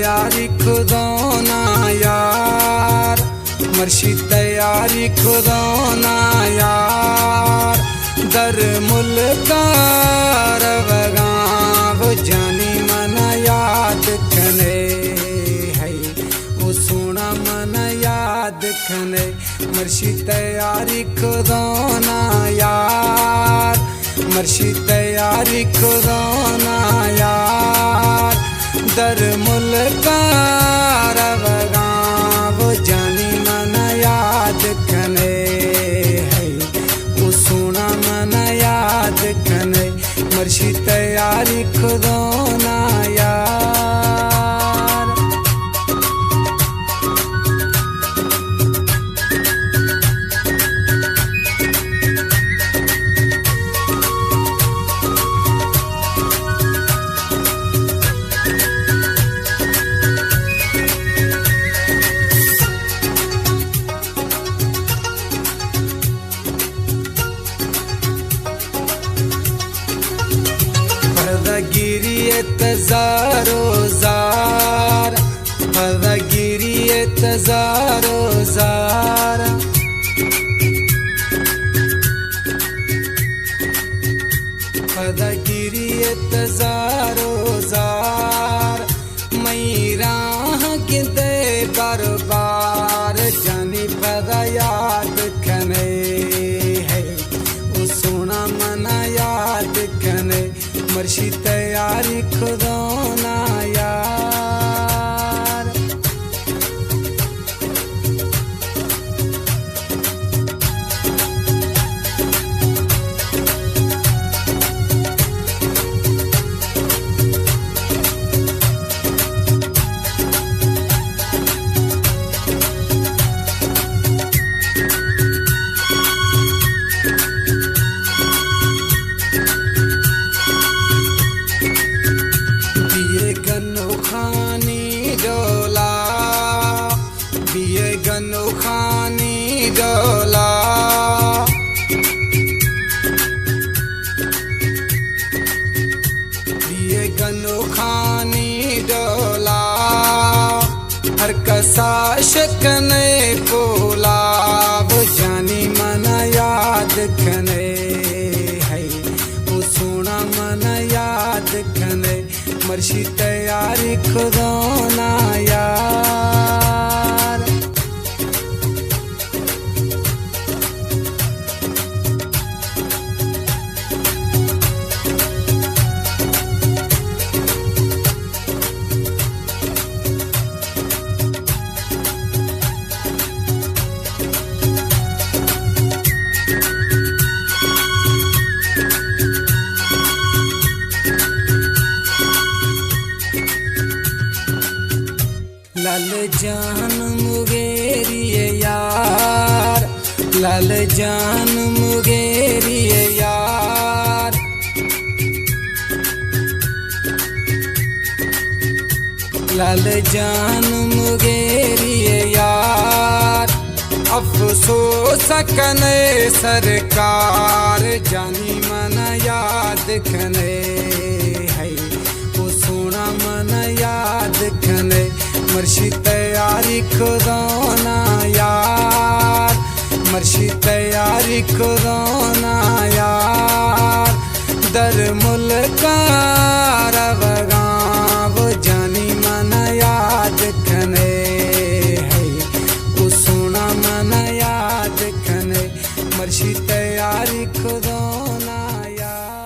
तैयारी खुदोना यार, मर्शी तैयारी खुदोना यार। दर मुल्कार वगाव जानी मन याद खने है, वो सोना मन याद खने। मर्शी तैयारी खुदोना यार, मर्शी तैयारी खुदोना यार। दर मुल्कार वगाव जानी मन याद खने है, वो सोना मन याद खने। मर्शी तैयारी खुदोना यार। गिरी तजारो जार, गिरी तजारो जार। गिरी तजारो जार, मई राह गिंदे बार बार जानी पदा याद खने है, वो सोना मना याद खने। मर्शी तैयारी खुदोना यार। गनो खानी डोला, दिए गनो खानी डोला। हर कसा शकने पोला, वो जानी मन याद खने है, वो सोना मन याद खने। मर्शी तैयारी खुदोना यार। लाल जान मुगेरिए यार, लाल जान मुगेरिए यार। लाल जान मुगेरिए यार। अफसोस कने सरकार जानी मन याद खने है, वो सोना मन याद खने। मर्शी तैयारी खुदोना यार, मर्शी तैयारी खुदोना यार। दर मुल्कार वगाव जानी मन याद खने है, वो सोना मन याद खने। मर्शी तैयारी खुदोना यार।